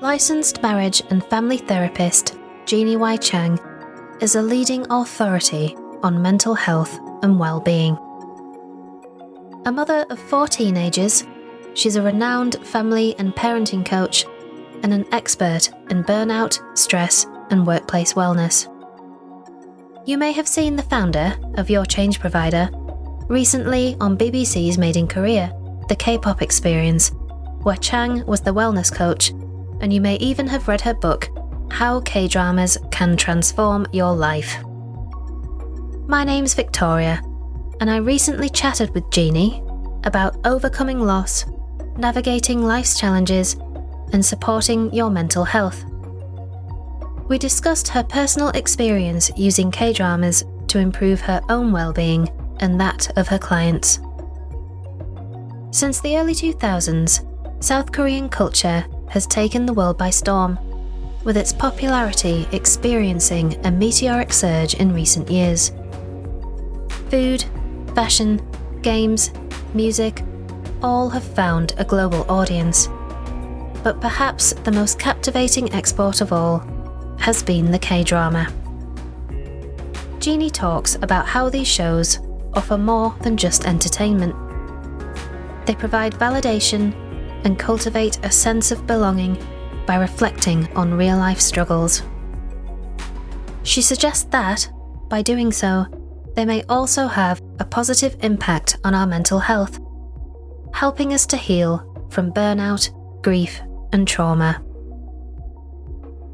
Licensed marriage and family therapist Jeanie Chang is a leading authority on mental health and well-being. A mother of 4 teenagers, she's a renowned family and parenting coach and an expert in burnout, stress, and workplace wellness. You may have seen the founder of Your Change Provider recently on BBC's Made in Korea, The K-Pop Experience, where Chang was the wellness coach, and you may even have read her book, How K-Dramas Can Transform Your Life. My name's Victoria, and I recently chatted with Jeanie about overcoming loss, navigating life's challenges, and supporting your mental health. We discussed her personal experience using K-dramas to improve her own well-being and that of her clients. Since the early 2000s, South Korean culture has taken the world by storm, with its popularity experiencing a meteoric surge in recent years. Food, fashion, games, music, all have found a global audience. But perhaps the most captivating export of all has been the K-drama. Jeanie talks about how these shows offer more than just entertainment. They provide validation and cultivate a sense of belonging by reflecting on real-life struggles. She suggests that, by doing so, they may also have a positive impact on our mental health, helping us to heal from burnout, grief, and trauma.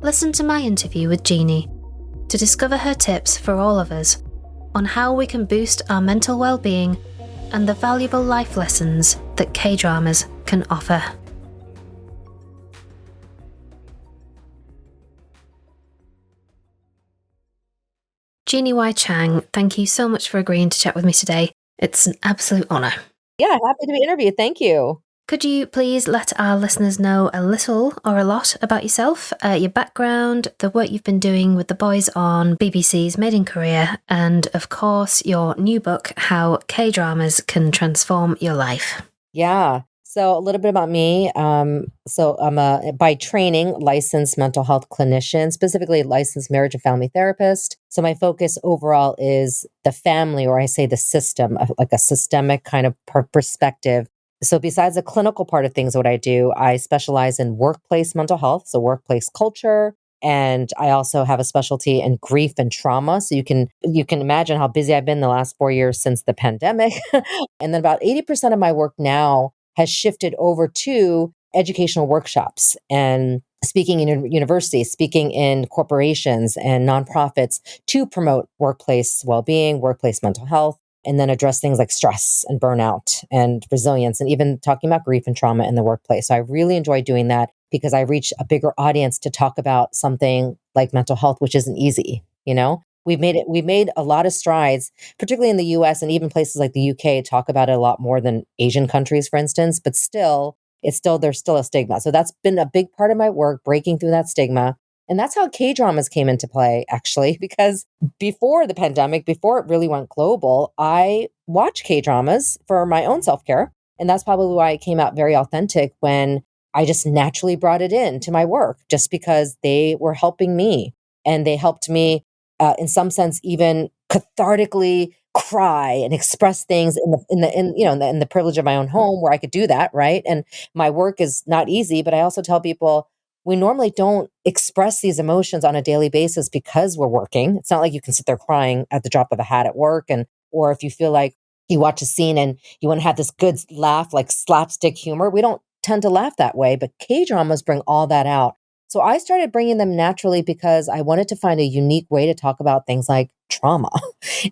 Listen to my interview with Jeanie to discover her tips for all of us on how we can boost our mental well-being and the valuable life lessons that K-dramas can offer. Jeanie Chang, thank you so much for agreeing to chat with me today. It's an absolute honour. Yeah, happy to be interviewed. Thank you. Could you please let our listeners know a little or a lot about yourself, your background, the work you've been doing with the boys on BBC's Made in Korea, and of course, your new book, How K-Dramas Can Transform Your Life? Yeah. So a little bit about me. So I'm a, by training, licensed mental health clinician, specifically licensed marriage and family therapist. So my focus overall is the family, or I say the system, like a systemic kind of perspective. So besides the clinical part of things, what I do, I specialize in workplace mental health, so workplace culture. And I also have a specialty in grief and trauma. So you can imagine how busy I've been the last 4 years since the pandemic. And then about 80% of my work now has shifted over to educational workshops and speaking in universities, speaking in corporations and nonprofits to promote workplace well-being, workplace mental health, and then address things like stress and burnout and resilience, and even talking about grief and trauma in the workplace. So I really enjoy doing that because I reach a bigger audience to talk about something like mental health, which isn't easy. You know, we've made a lot of strides, particularly in the US and even places like the UK talk about it a lot more than Asian countries, for instance, but there's still a stigma. So that's been a big part of my work, breaking through that stigma. And that's how K-dramas came into play, actually, because before the pandemic, before it really went global, I watched K-dramas for my own self-care. And that's probably why it came out very authentic when I just naturally brought it into my work, just because they were helping me. And they helped me, in some sense, even cathartically cry and express things in the privilege of my own home where I could do that, right? And my work is not easy, but I also tell people, we normally don't express these emotions on a daily basis because we're working. It's not like you can sit there crying at the drop of a hat at work, or if you feel like you watch a scene and you want to have this good laugh, like slapstick humor. We don't tend to laugh that way, but K-dramas bring all that out. So I started bringing them naturally because I wanted to find a unique way to talk about things like trauma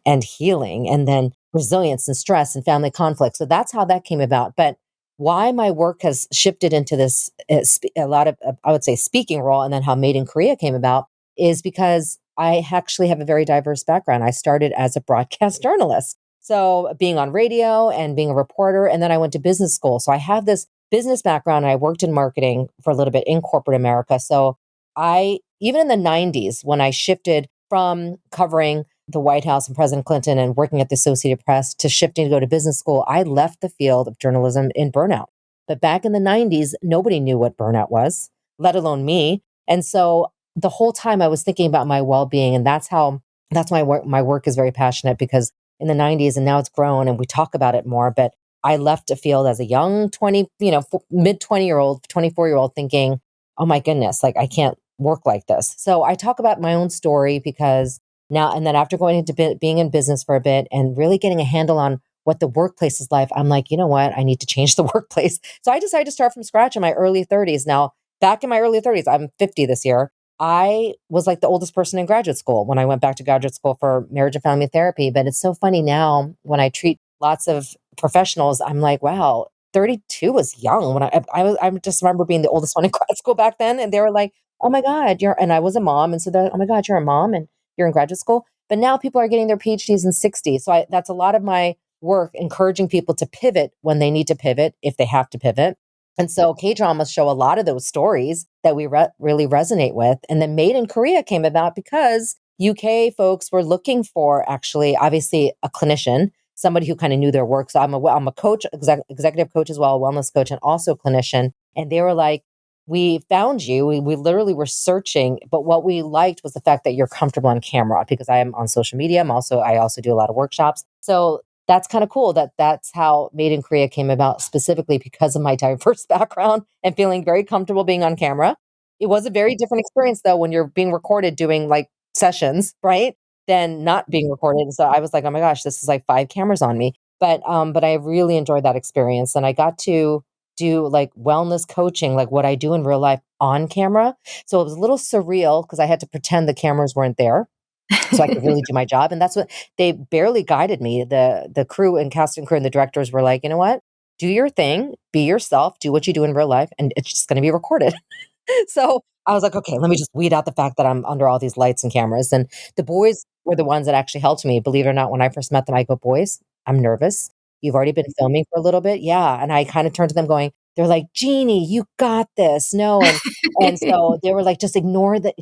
and healing, and then resilience and stress and family conflict. So that's how that came about. But why my work has shifted into this, a lot of, I would say, speaking role, and then how Made in Korea came about, is because I actually have a very diverse background. I started as a broadcast journalist, so being on radio and being a reporter, and then I went to business school. So I have this business background, and I worked in marketing for a little bit in corporate America. So even in the 90s, when I shifted from covering the White House and President Clinton and working at the Associated Press to shifting to go to business school, I left the field of journalism in burnout. But back in the 90s, nobody knew what burnout was. let alone me. And so the whole time I was thinking about my well-being, and that's my work is very passionate because in the 90s and now it's grown and we talk about it more, but I left a field as a young 20, mid 20-year-old, 24-year-old thinking, oh my goodness, like I can't work like this. So I talk about my own story because now, and then after going into being in business for a bit and really getting a handle on what the workplace is like, I'm like, you know what? I need to change the workplace. So I decided to start from scratch in my early 30s. Now, back in my early 30s, I'm 50 this year. I was like the oldest person in graduate school when I went back to graduate school for marriage and family therapy. But it's so funny now when I treat lots of professionals, I'm like, wow, 32 was young when I just remember being the oldest one in grad school back then. And they were like, oh my God, and I was a mom. And so they're like, oh my God, you're a mom and you're in graduate school. But now people are getting their PhDs in 60. So that's a lot of my work, encouraging people to pivot when they need to pivot, if they have to pivot. And so K-dramas show a lot of those stories that we really resonate with. And then Made in Korea came about because UK folks were looking for actually, obviously, a clinician, somebody who kind of knew their work. So I'm a coach, executive coach as well, a wellness coach, and also a clinician. And they were like, we found you. We literally were searching, but what we liked was the fact that you're comfortable on camera because I am on social media. I also do a lot of workshops. So that's kind of cool that's how Made in Korea came about, specifically because of my diverse background and feeling very comfortable being on camera. It was a very different experience though when you're being recorded doing like sessions, right? Than not being recorded. So I was like, oh my gosh, this is like 5 cameras on me. But I really enjoyed that experience. And I got to do like wellness coaching, like what I do in real life on camera. So it was a little surreal because I had to pretend the cameras weren't there so I could really do my job. And that's what they barely guided me. The crew and cast and crew and the directors were like, you know what? Do your thing, be yourself, do what you do in real life, and it's just going to be recorded. So I was like, okay, let me just weed out the fact that I'm under all these lights and cameras. And the boys were the ones that actually helped me. Believe it or not, when I first met them, I go, boys, I'm nervous. You've already been filming for a little bit. Yeah. And I kind of turned to them going, they're like, Jeanie, you got this. No. And so they were like, just ignore the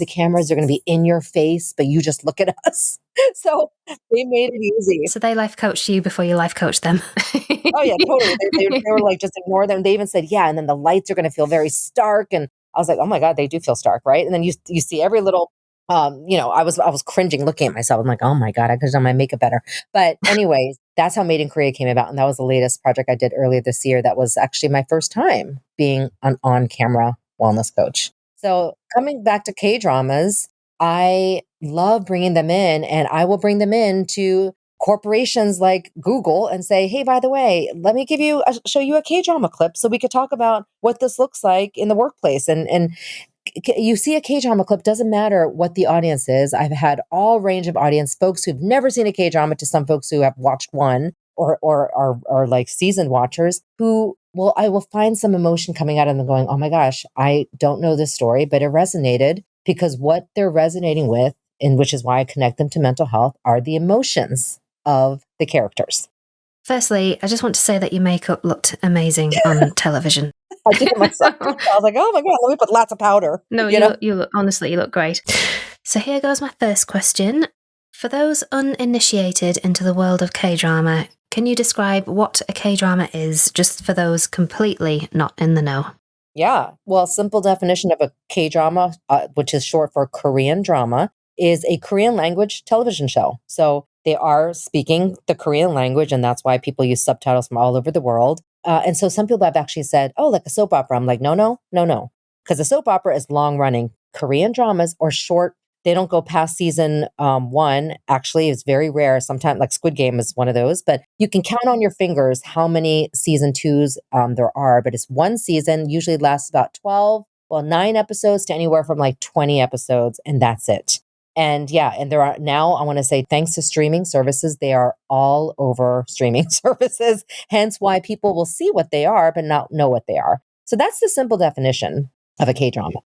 cameras. They're going to be in your face, but you just look at us. So they made it easy. So they life coached you before you life coached them. Oh yeah, totally. They were like, just ignore them. They even said, yeah. And then the lights are going to feel very stark. And I was like, oh my God, they do feel stark. Right. And then you see every little, I was cringing looking at myself. I'm like, oh my God, I could have done my makeup better. But anyways, that's how Made in Korea came about. And that was the latest project I did earlier this year. That was actually my first time being an on-camera wellness coach. So coming back to K-dramas, I love bringing them in, and I will bring them in to corporations like Google and say, hey, by the way, let me show you a K-drama clip so we could talk about what this looks like in the workplace. And you see a K-drama clip, doesn't matter what the audience is. I've had all range of audience, folks who've never seen a K-drama to some folks who have watched one or are like seasoned watchers I will find some emotion coming out of them going, oh my gosh, I don't know this story, but it resonated because what they're resonating with, and which is why I connect them to mental health, are the emotions of the characters. Firstly, I just want to say that your makeup looked amazing on television. I did it myself. I was like, oh my God, let me put lots of powder. No, you look, honestly, you look great. So here goes my first question. For those uninitiated into the world of K-drama, can you describe what a K-drama is, just for those completely not in the know? Yeah. Well, simple definition of a K-drama, which is short for Korean drama, is a Korean language television show. So they are speaking the Korean language, and that's why people use subtitles from all over the world. And so some people have actually said, oh, like a soap opera. I'm like, no. Because a soap opera is long running. Korean dramas are short. They don't go past season 1. Actually, it's very rare. Sometimes, like Squid Game is one of those, but you can count on your fingers how many season 2s there are. But it's one season, usually lasts about 9 episodes to anywhere from like 20 episodes, and that's it. And yeah, and there are now, I want to say, thanks to streaming services, they are all over streaming services, hence why people will see what they are, but not know what they are. So that's the simple definition of a K-drama.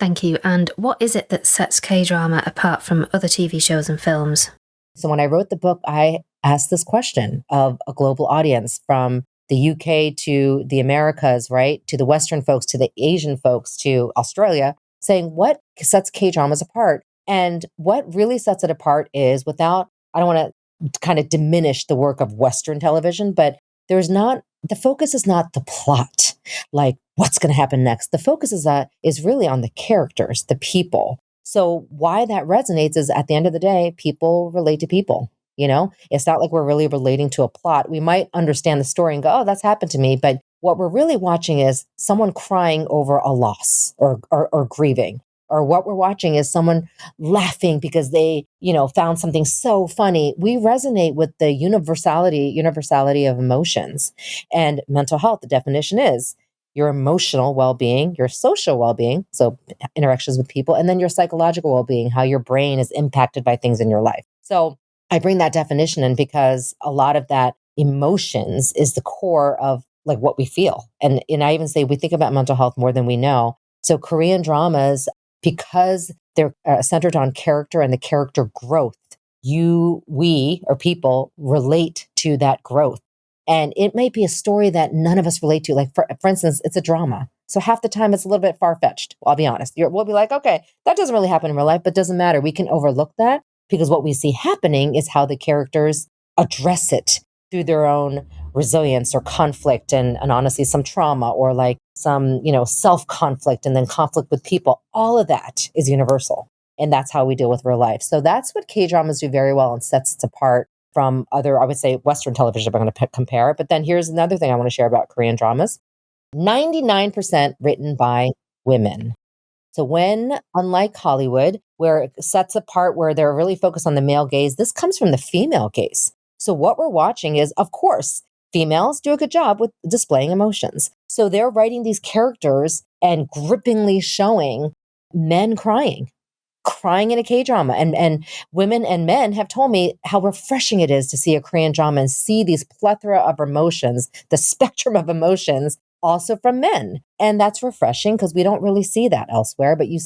Thank you. And what is it that sets K-drama apart from other TV shows and films? So when I wrote the book, I asked this question of a global audience, from the UK to the Americas, right? To the Western folks, to the Asian folks, to Australia, saying what sets K-dramas apart? And what really sets it apart is, I don't want to kind of diminish the work of Western television, but the focus is not the plot. Like what's going to happen next. The focus is really on the characters, the people. So why that resonates is at the end of the day, people relate to people. It's not like we're really relating to a plot. We might understand the story and go, oh, that's happened to me. But what we're really watching is someone crying over a loss or grieving. Or what we're watching is someone laughing because they, found something so funny. We resonate with the universality of emotions. And mental health, the definition is your emotional well-being, your social well-being, so interactions with people, and then your psychological well-being, how your brain is impacted by things in your life. So I bring that definition in because a lot of that emotions is the core of like what we feel. And I even say we think about mental health more than we know. So Korean dramas, because they're centered on character and the character growth, we or people relate to that growth. And it might be a story that none of us relate to. Like, for instance, it's a drama. So half the time it's a little bit far-fetched. I'll be honest. We'll be like, okay, that doesn't really happen in real life, but doesn't matter. We can overlook that because what we see happening is how the characters address it through their own resilience or conflict and honestly some trauma or like some, self-conflict and then conflict with people. All of that is universal. And that's how we deal with real life. So that's what K-dramas do very well and sets it apart from other, I would say, Western television, if I'm going to compare. But then here's another thing I want to share about Korean dramas. 99% written by women. So when, unlike Hollywood, where it sets apart where they're really focused on the male gaze, this comes from the female gaze. So what we're watching is, of course, females do a good job with displaying emotions. So they're writing these characters and grippingly showing men crying in a K-drama. And women and men have told me how refreshing it is to see a Korean drama and see these plethora of emotions, the spectrum of emotions also from men. And that's refreshing because we don't really see that elsewhere, but you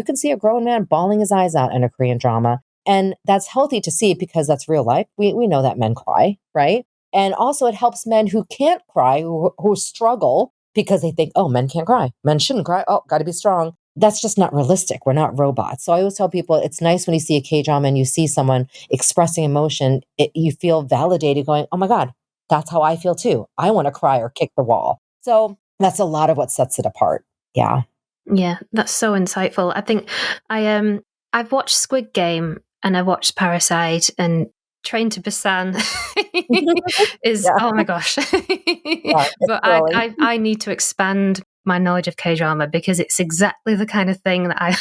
can see a grown man bawling his eyes out in a Korean drama. And that's healthy to see because that's real life. We know that men cry, right? And also it helps men who can't cry, who struggle because they think, oh, men can't cry. Men shouldn't cry. Oh, got to be strong. That's just not realistic. We're not robots. So I always tell people it's nice when you see a K-drama and you see someone expressing emotion, you feel validated going, oh my God, that's how I feel too. I want to cry or kick the wall. So that's a lot of what sets it apart. Yeah. Yeah, that's so insightful. I think I've watched Squid Game and I've watched Parasite and Train to Busan is, Yeah. oh my gosh. Yeah, But I need to expand my knowledge of K-drama because it's exactly the kind of thing that I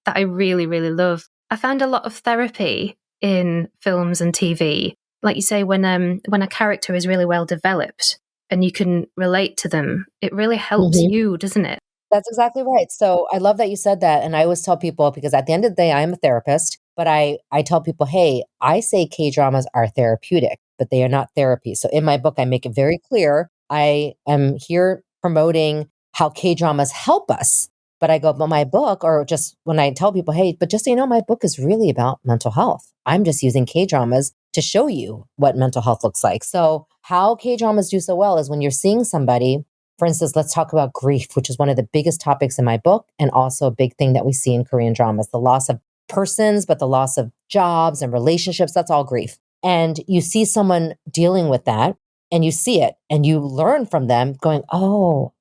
that I really, really love. I found a lot of therapy in films and TV. Like you say, when a character is really well developed and you can relate to them, it really helps you, doesn't it? That's exactly right. So I love that you said that. And I always tell people, because at the end of the day, I am a therapist, but I tell people, hey, I say K-dramas are therapeutic, but they are not therapy. So in my book, I make it very clear. I am here promoting how K-dramas help us. But I go, but my book, or just when I tell people, hey, but just so you know, my book is really about mental health. I'm just using K-dramas to show you what mental health looks like. So how K-dramas do so well is when you're seeing somebody. For instance, let's talk about grief, which is one of the biggest topics in my book and also a big thing that we see in Korean dramas, the loss of persons, but the loss of jobs and relationships, that's all grief. And you see someone dealing with that and you see it and you learn from them going, oh.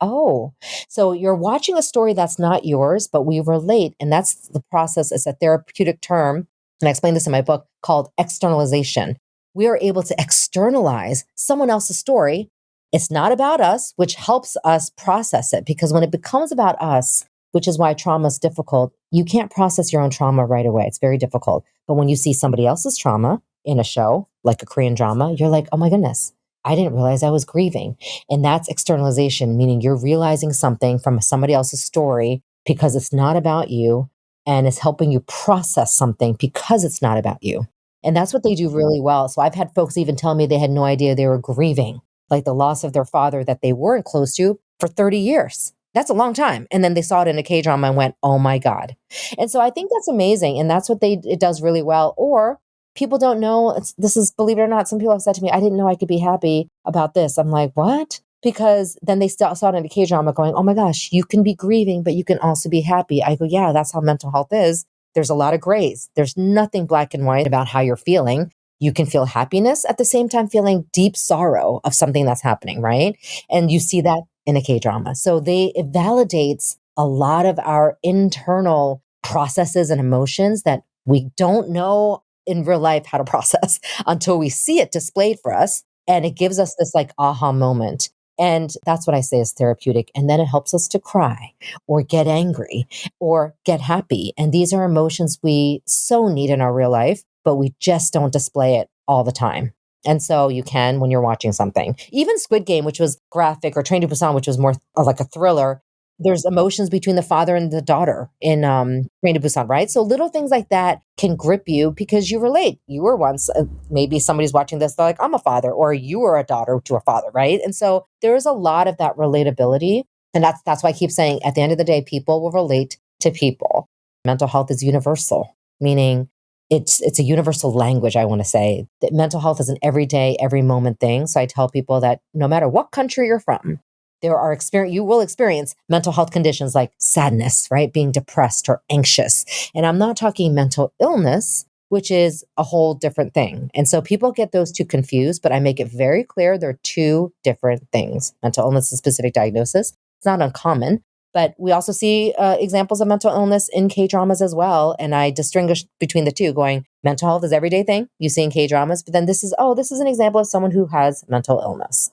So you're watching a story that's not yours, but we relate. And that's the process. It's a therapeutic term. And I explain this in my book called externalization. We are able to externalize someone else's story. It's not about us, which helps us process it because when it becomes about us, which is why trauma is difficult, you can't process your own trauma right away. It's very difficult. But when you see somebody else's trauma in a show, like a Korean drama, you're like, oh my goodness, I didn't realize I was grieving. And that's externalization, meaning you're realizing something from somebody else's story because it's not about you and it's helping you process something because it's not about you. And that's what they do really well. So I've had folks even tell me they had no idea they were grieving, like the loss of their father that they weren't close to for 30 years. That's a long time. And then they saw it in a K-drama and went, oh my God. And so I think that's amazing. And that's what it does really well. Or people don't know, this is, believe it or not, some people have said to me, I didn't know I could be happy about this. I'm like, what? Because then they saw it in a K-drama going, oh my gosh, you can be grieving, but you can also be happy. I go, yeah, that's how mental health is. There's a lot of grays. There's nothing black and white about how you're feeling. You can feel happiness at the same time feeling deep sorrow of something that's happening, right? And you see that in a K-drama. So it validates a lot of our internal processes and emotions that we don't know in real life how to process until we see it displayed for us. And it gives us this like aha moment. And that's what I say is therapeutic. And then it helps us to cry or get angry or get happy. And these are emotions we so need in our real life, but we just don't display it all the time. And so you can when you're watching something. Even Squid Game, which was graphic, or Train to Busan, which was more like a thriller, there's emotions between the father and the daughter in Train to Busan, right? So little things like that can grip you because you relate. You were once, maybe somebody's watching this, they're like, I'm a father, or you were a daughter to a father, right? And so there is a lot of that relatability. And that's why I keep saying at the end of the day, people will relate to people. Mental health is universal, meaning it's a universal language, I want to say. That mental health is an everyday, every moment thing. So I tell people that no matter what country you're from, you will experience mental health conditions like sadness, right? Being depressed or anxious. And I'm not talking mental illness, which is a whole different thing. And so people get those two confused, but I make it very clear they're two different things. Mental illness is a specific diagnosis. It's not uncommon, but we also see examples of mental illness in K-dramas as well. And I distinguish between the two, going mental health is everyday thing you see in K-dramas, but then this is an example of someone who has mental illness.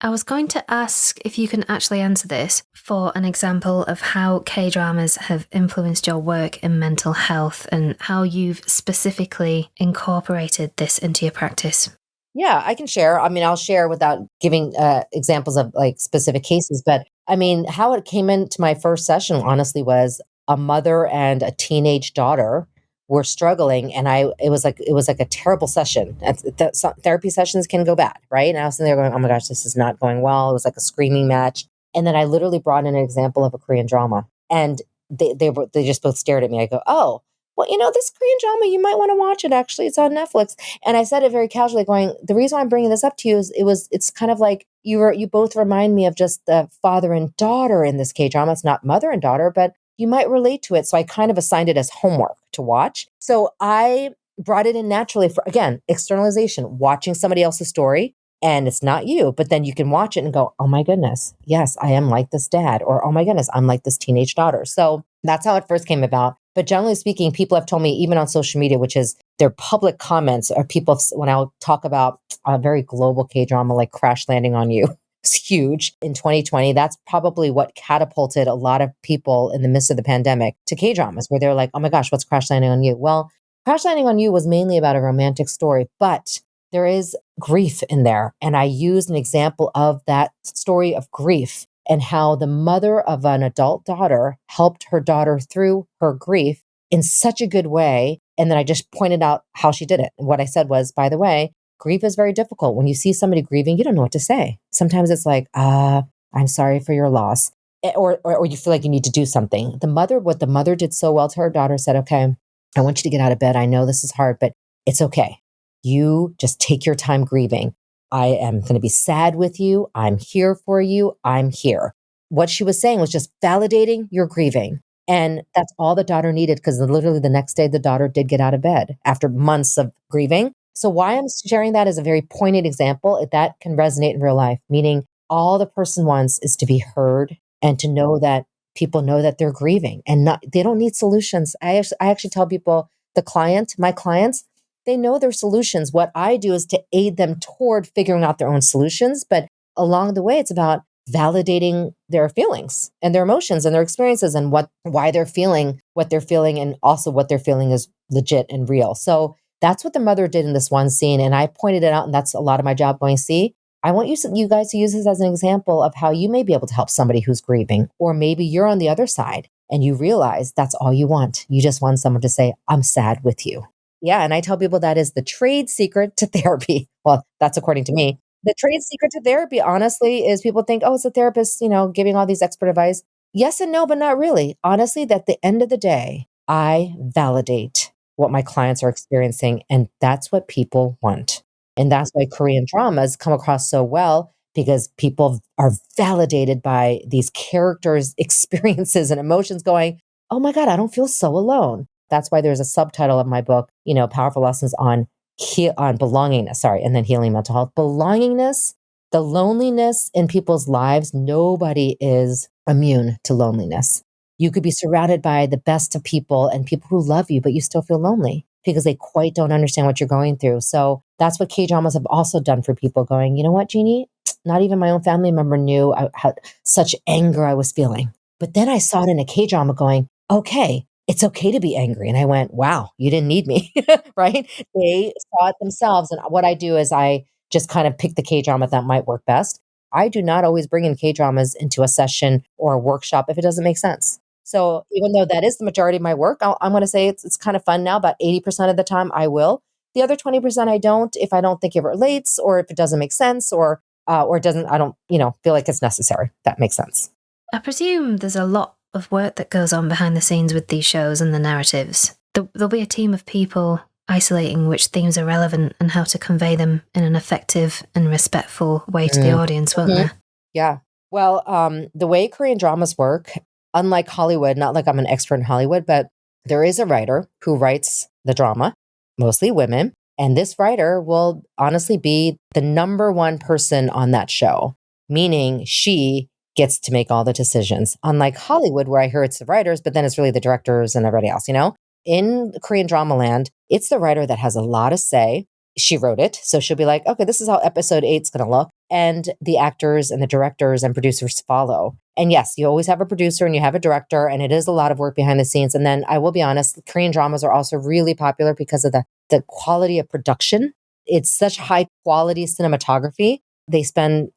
I was going to ask if you can actually answer this for an example of how K-dramas have influenced your work in mental health and how you've specifically incorporated this into your practice. Yeah, I can share. I mean, I'll share without giving examples of like specific cases, but I mean, how it came into my first session, honestly, was a mother and a teenage daughter were struggling, and it was like a terrible session. Therapy sessions can go bad, right? And I was sitting there going, "Oh my gosh, this is not going well." It was like a screaming match, and then I literally brought in an example of a Korean drama, and they just both stared at me. I go, "Oh, well, this Korean drama, you might want to watch it. Actually, it's on Netflix." And I said it very casually, going, "The reason why I'm bringing this up to you is it's kind of like you both remind me of just the father and daughter in this K drama. It's not mother and daughter, but you might relate to it." So I kind of assigned it as homework to watch. So I brought it in naturally for, again, externalization, watching somebody else's story. And it's not you, but then you can watch it and go, oh my goodness, yes, I am like this dad, or oh my goodness, I'm like this teenage daughter. So that's how it first came about. But generally speaking, people have told me, even on social media, which is their public comments, or people, when I'll talk about a very global K-drama like Crash Landing on You, it's huge in 2020. That's probably what catapulted a lot of people in the midst of the pandemic to K-dramas, where they're like, oh my gosh, what's Crash Landing on You? Well, Crash Landing on You was mainly about a romantic story, but there is grief in there. And I used an example of that story of grief and how the mother of an adult daughter helped her daughter through her grief in such a good way. And then I just pointed out how she did it. And what I said was, by the way, grief is very difficult. When you see somebody grieving, you don't know what to say. Sometimes it's like, I'm sorry for your loss. Or you feel like you need to do something. What the mother did so well to her daughter, said, okay, I want you to get out of bed. I know this is hard, but it's okay. You just take your time grieving. I am going to be sad with you. I'm here for you. I'm here. What she was saying was just validating your grieving. And that's all the daughter needed, because literally the next day, the daughter did get out of bed after months of grieving. So why I'm sharing that as a very poignant example, that can resonate in real life, meaning all the person wants is to be heard and to know that people know that they're grieving and they don't need solutions. I actually tell people, my clients, they know their solutions. What I do is to aid them toward figuring out their own solutions. But along the way, it's about validating their feelings and their emotions and their experiences and why they're feeling what they're feeling, and also what they're feeling is legit and real. So that's what the mother did in this one scene. And I pointed it out, and that's a lot of my job, going, see, I want you guys to use this as an example of how you may be able to help somebody who's grieving, or maybe you're on the other side and you realize that's all you want. You just want someone to say, I'm sad with you. Yeah. And I tell people that is the trade secret to therapy. Well, that's according to me. The trade secret to therapy, honestly, is people think, oh, it's a therapist, giving all these expert advice. Yes and no, but not really. Honestly, at the end of the day, I validate what my clients are experiencing, and that's what people want. And that's why Korean dramas come across so well, because people are validated by these characters' experiences and emotions, going, oh my God, I don't feel so alone. That's why there's a subtitle of my book, Powerful Lessons on belongingness, and then healing mental health. Belongingness the loneliness in people's lives, nobody is immune to loneliness. You could be surrounded by the best of people and people who love you, but you still feel lonely because they quite don't understand what you're going through. So that's what K dramas have also done for people, going, you know what, Jeanie? Not even my own family member knew how such anger I was feeling. But then I saw it in a K drama going, okay, it's okay to be angry. And I went, wow, you didn't need me, right? They saw it themselves. And what I do is I just kind of pick the K drama that might work best. I do not always bring in K dramas into a session or a workshop if it doesn't make sense. So even though that is the majority of my work, I'm going to say it's kind of fun now. About 80% of the time I will. The other 20% I don't, if I don't think it relates or if it doesn't make sense or it doesn't, I don't, feel like it's necessary. That makes sense. I presume there's a lot of work that goes on behind the scenes with these shows and the narratives. There'll be a team of people isolating which themes are relevant and how to convey them in an effective and respectful way to the audience, won't there? Yeah. Well, the way Korean dramas work, unlike Hollywood, not like I'm an expert in Hollywood, but there is a writer who writes the drama, mostly women. And this writer will honestly be the number one person on that show, meaning she gets to make all the decisions. Unlike Hollywood, where I hear it's the writers, but then it's really the directors and everybody else, In Korean drama land, it's the writer that has a lot of say. She wrote it. So she'll be like, okay, this is how episode 8's going to look. And the actors and the directors and producers follow. And yes, you always have a producer and you have a director, and it is a lot of work behind the scenes. And then I will be honest, Korean dramas are also really popular because of the quality of production. It's such high quality cinematography. They spend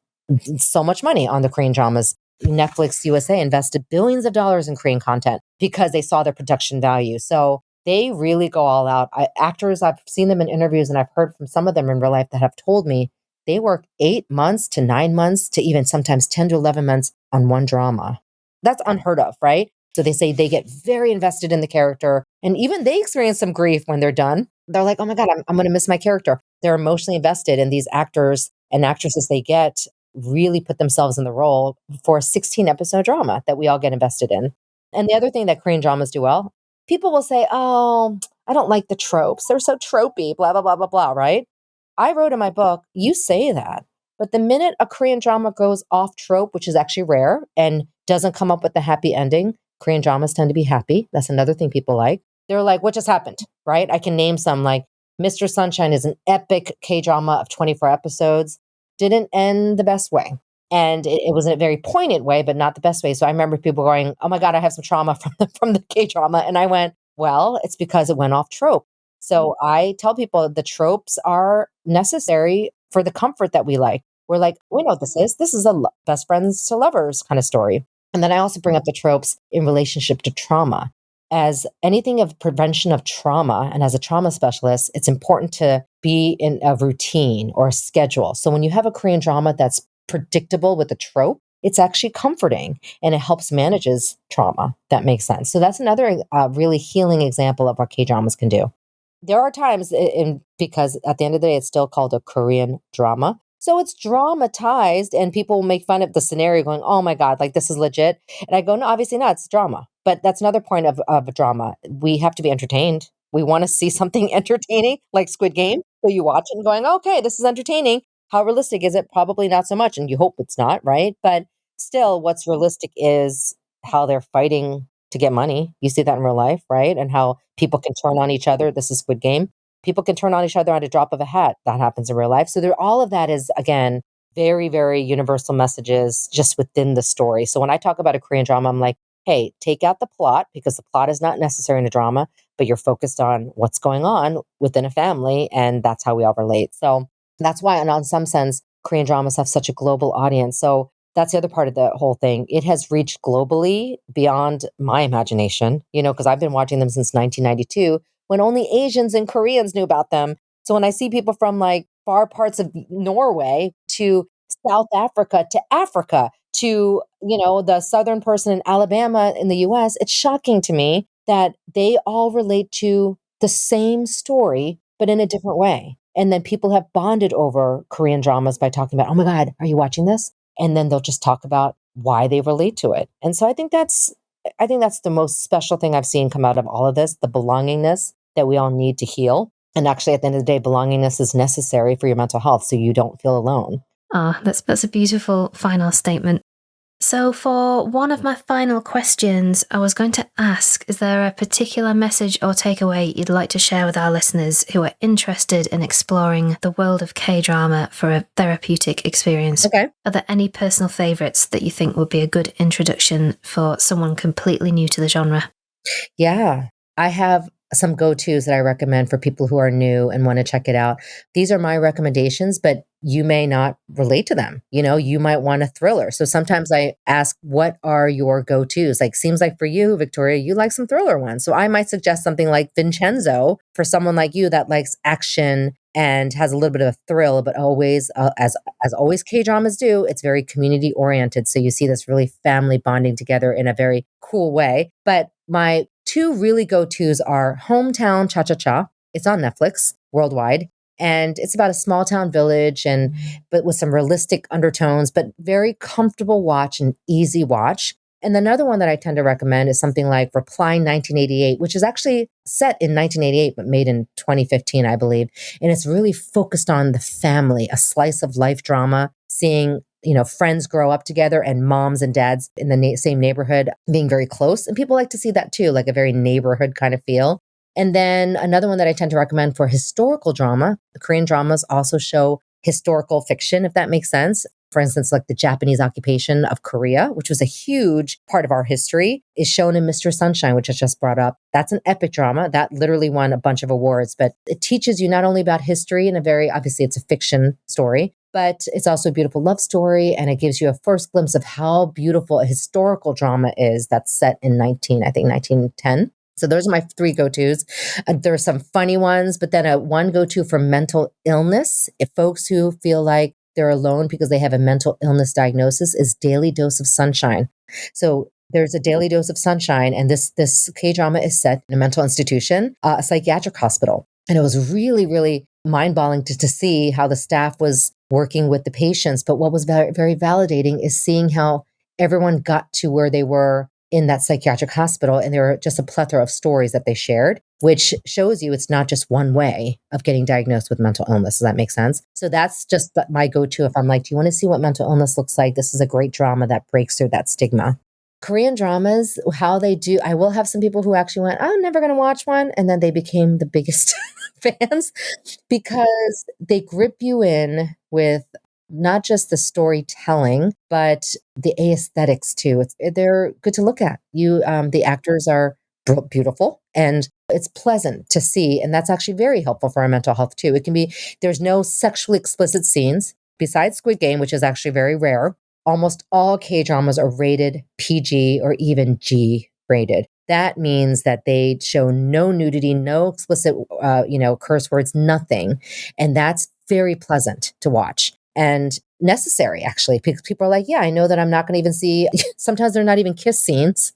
so much money on the Korean dramas. Netflix USA invested billions of dollars in Korean content because they saw their production value. So they really go all out. Actors, I've seen them in interviews and I've heard from some of them in real life that have told me they work 8 months to 9 months to even sometimes 10 to 11 months on one drama. That's unheard of, right? So they say they get very invested in the character, and even they experience some grief when they're done. They're like, oh my God, I'm going to miss my character. They're emotionally invested, and these actors and actresses they get really put themselves in the role for a 16-episode drama that we all get invested in. And the other thing that Korean dramas do well, people will say, oh, I don't like the tropes. They're so tropey, blah, blah, blah, blah, blah, right? I wrote in my book, you say that, but the minute a Korean drama goes off trope, which is actually rare and doesn't come up with the happy ending, Korean dramas tend to be happy. That's another thing people like. They're like, what just happened, right? I can name some, like Mr. Sunshine is an epic K-drama of 24 episodes. Didn't end the best way. And it was in a very poignant way, but not the best way. So I remember people going, oh my God, I have some trauma from the K-drama. And I went, well, it's because it went off trope. So I tell people the tropes are necessary for the comfort that we like. We're like, we know what this is. This is a best friends to lovers kind of story. And then I also bring up the tropes in relationship to trauma. As anything of prevention of trauma, and as a trauma specialist, it's important to be in a routine or a schedule. So when you have a Korean drama that's predictable with a trope, it's actually comforting and it helps manages trauma. That makes sense. So that's another really healing example of what K-dramas can do. There are times because at the end of the day, it's still called a Korean drama. So it's dramatized and people make fun of the scenario going, oh my God, like this is legit. And I go, no, obviously not. It's drama. But that's another point of a drama. We have to be entertained. We want to see something entertaining like Squid Game. So you watch it and going, okay, this is entertaining. How realistic is it? Probably not so much. And you hope it's not, right? But still, what's realistic is how they're fighting to get money. You see that in real life, right? And how people can turn on each other. This is Squid Game. People can turn on each other at a drop of a hat. That happens in real life. So all of that is, again, very, very universal messages just within the story. So when I talk about a Korean drama, I'm like, hey, take out the plot because the plot is not necessary in a drama, but you're focused on what's going on within a family. And that's how we all relate. So that's why, in some sense, Korean dramas have such a global audience. So that's the other part of the whole thing. It has reached globally beyond my imagination, because I've been watching them since 1992 when only Asians and Koreans knew about them. So when I see people from like far parts of Norway to South Africa to, the southern person in Alabama in the US, it's shocking to me that they all relate to the same story, but in a different way. And then people have bonded over Korean dramas by talking about, oh my God, are you watching this? And then they'll just talk about why they relate to it. And so I think that's the most special thing I've seen come out of all of this, the belongingness that we all need to heal. And actually, at the end of the day, belongingness is necessary for your mental health so you don't feel alone. Ah, that's a beautiful final statement. So, for one of my final questions, I was going to ask, is there a particular message or takeaway you'd like to share with our listeners who are interested in exploring the world of K-drama for a therapeutic experience? Okay. Are there any personal favourites that you think would be a good introduction for someone completely new to the genre? Yeah, I have some go-tos that I recommend for people who are new and want to check it out. These are my recommendations, but you may not relate to them. You might want a thriller. So sometimes I ask, what are your go-tos? Like, seems like for you, Victoria, you like some thriller ones. So I might suggest something like Vincenzo for someone like you that likes action and has a little bit of a thrill, but always, as always K-dramas do, it's very community oriented. So you see this really family bonding together in a very cool way. But my two really go-tos are Hometown Cha-Cha-Cha. It's on Netflix worldwide. And it's about a small town village but with some realistic undertones, but very comfortable watch and easy watch. And another one that I tend to recommend is something like Reply 1988, which is actually set in 1988, but made in 2015, I believe. And it's really focused on the family, a slice of life drama, seeing friends grow up together and moms and dads in the same neighborhood being very close. And people like to see that too, like a very neighborhood kind of feel. And then another one that I tend to recommend for historical drama, the Korean dramas also show historical fiction, if that makes sense. For instance, like the Japanese occupation of Korea, which was a huge part of our history, is shown in Mr. Sunshine, which I just brought up. That's an epic drama that literally won a bunch of awards, but it teaches you not only about history in obviously it's a fiction story, but it's also a beautiful love story. And it gives you a first glimpse of how beautiful a historical drama is that's set in 1910. So those are my three go-tos. There are some funny ones, but then one go-to for mental illness. If folks who feel like they're alone because they have a mental illness diagnosis is Daily Dose of Sunshine. So there's a Daily Dose of Sunshine, and this K-drama is set in a mental institution, a psychiatric hospital. And it was really, really mind-boggling to see how the staff was working with the patients. But what was very, very validating is seeing how everyone got to where they were in that psychiatric hospital. And there were just a plethora of stories that they shared, which shows you it's not just one way of getting diagnosed with mental illness. Does that make sense? So that's just my go-to. If I'm like, do you want to see what mental illness looks like? This is a great drama that breaks through that stigma. Korean dramas, how they do, I will have some people who actually went, I'm never going to watch one. And then they became the biggest fans because they grip you in with not just the storytelling, but the aesthetics too. They're good to look at. The actors are beautiful and it's pleasant to see. And that's actually very helpful for our mental health too. There's no sexually explicit scenes besides Squid Game, which is actually very rare. Almost all K-dramas are rated PG or even G rated. That means that they show no nudity, no explicit, curse words, nothing. And that's very pleasant to watch. And necessary, actually, because people are like, yeah, I know that I'm not going to even see, sometimes they're not even kiss scenes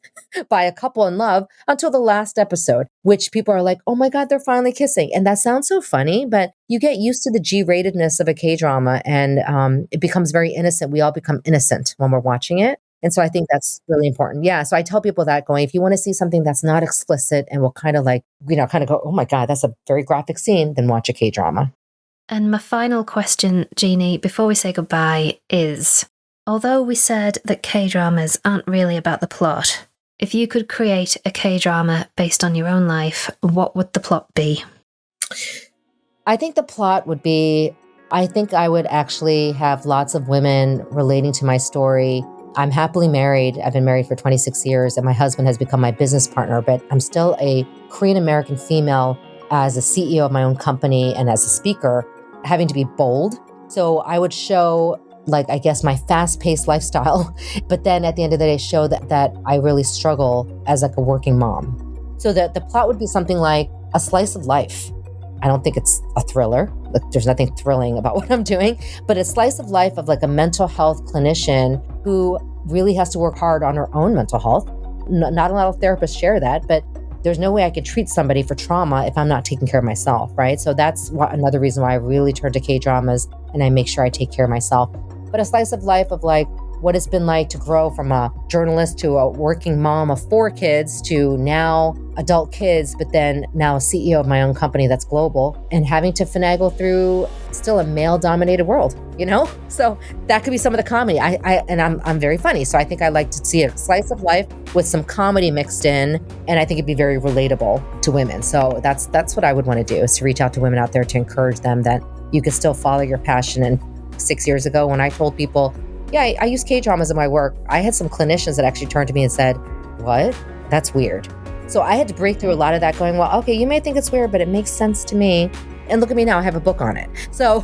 by a couple in love until the last episode, which people are like, oh my God, they're finally kissing. And that sounds so funny, but you get used to the G-ratedness of a K-drama and it becomes very innocent. We all become innocent when we're watching it. And so I think that's really important. Yeah. So I tell people that if you want to see something that's not explicit and will kind of go, oh my God, that's a very graphic scene, then watch a K-drama. And my final question, Jeanie, before we say goodbye is, although we said that K-dramas aren't really about the plot, if you could create a K-drama based on your own life, what would the plot be? I think the plot would be, I think I would actually have lots of women relating to my story. I'm happily married. I've been married for 26 years and my husband has become my business partner, but I'm still a Korean American female as a CEO of my own company and as a speaker, having to be bold. So I would show my fast-paced lifestyle, but then at the end of the day, show that I really struggle as a working mom. So that the plot would be something like a slice of life. I don't think it's a thriller. There's nothing thrilling about what I'm doing, but a slice of life of a mental health clinician who really has to work hard on her own mental health. Not a lot of therapists share that, but there's no way I could treat somebody for trauma if I'm not taking care of myself, right? So that's another reason why I really turn to K-dramas and I make sure I take care of myself. But a slice of life of what it's been like to grow from a journalist to a working mom of 4 kids to now adult kids, but then now a CEO of my own company that's global and having to finagle through still a male-dominated world, So that could be some of the comedy. I'm very funny, so I think I like to see a slice of life with some comedy mixed in, and I think it'd be very relatable to women. So that's what I would want to do, is to reach out to women out there to encourage them that you can still follow your passion. And 6 years ago, when I told people, yeah, I use K-dramas in my work, I had some clinicians that actually turned to me and said, what? That's weird. So I had to break through a lot of that going, well, okay, you may think it's weird, but it makes sense to me. And look at me now, I have a book on it. So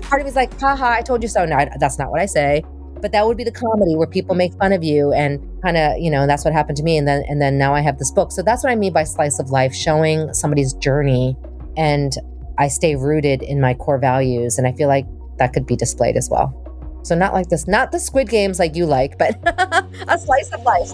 part of me is like, haha, I told you so. No, that's not what I say. But that would be the comedy where people make fun of you and kind of, that's what happened to me. And then now I have this book. So that's what I mean by slice of life, showing somebody's journey. And I stay rooted in my core values. And I feel like that could be displayed as well. So not like this, not the Squid Games like you like, but a slice of life.